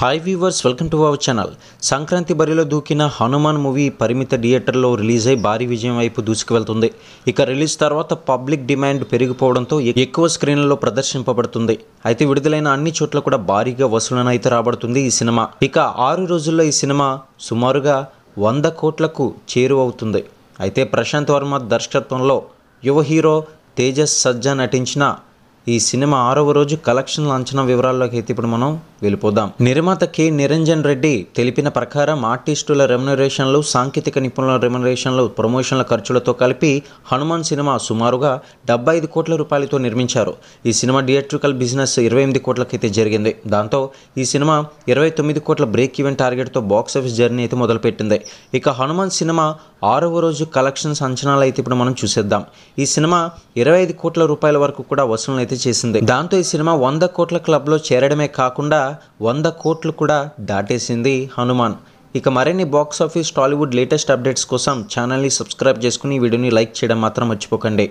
Hi viewers, welcome to our channel. Sankranti బరిలో దూకిన Hanuman movie పరిమిత థియేటర్లో రిలీజ్ అయి భారీ విజయం వైపు దూసుకువెళ్తుంది. ఇక రిలీజ్ తర్వాత పబ్లిక్ డిమాండ్ పెరిగిపోవడంతో ఎక్కువ స్క్రీన్లలో ప్రదర్శింపబడుతుంది. అయితే విడుదలైన అన్ని చోట్ల కూడా భారీగా వసూలను అయితే రాబడుతుంది ఈ సినిమా. ఇక 6 రోజుల్లో ఈ సినిమా సుమారుగా 100 కోట్లకు చేరువవుతుంది. అయితే ప్రశాంత్ వర్మ దర్శకత్వంలో యువ హీరో తేజస్ సజ్జా నటించిన ఈ సినిమా 6వ రోజు కలెక్షన్ల అంచనా వివరాల్లోకి అయితే ఇప్పుడు మనం వెళ్ళిపోదాం. నిర్మాత కె నిరంజన్ రెడ్డి తెలిపిన ప్రకారం ఆర్టిస్టుల రెమ్యునరేషన్లు, సాంకేతిక నిపుణుల రెమ్యునరేషన్లు, ప్రమోషన్ల ఖర్చులతో కలిపి హనుమాన్ సినిమా సుమారుగా 75 కోట్ల రూపాయలతో నిర్మించారు. ఈ సినిమా థియేట్రికల్ బిజినెస్ 28 కోట్లకైతే జరిగింది. దాంతో ఈ సినిమా 29 కోట్ల బ్రేక్ ఈవెన్ టార్గెట్తో బాక్సాఫీస్ జర్నీ అయితే మొదలుపెట్టింది. ఇక హనుమాన్ సినిమా 6వ రోజు కలెక్షన్స్ అంచనాలు అయితే ఇప్పుడు మనం చూసేద్దాం. ఈ సినిమా 25 కోట్ల రూపాయల వరకు కూడా వసూలు అయితే చేసింది. దాంతో ఈ సినిమా 100 కోట్ల క్లబ్లో చేరడమే కాకుండా 100 కోట్లు కూడా దాటేసింది హనుమాన్. ఇక మరిన్ని box office Tollywood latest updates కోసం ఛానల్ని సబ్స్క్రైబ్ చేసుకుని వీడియోని లైక్ చేయడం మాత్రం మర్చిపోకండి.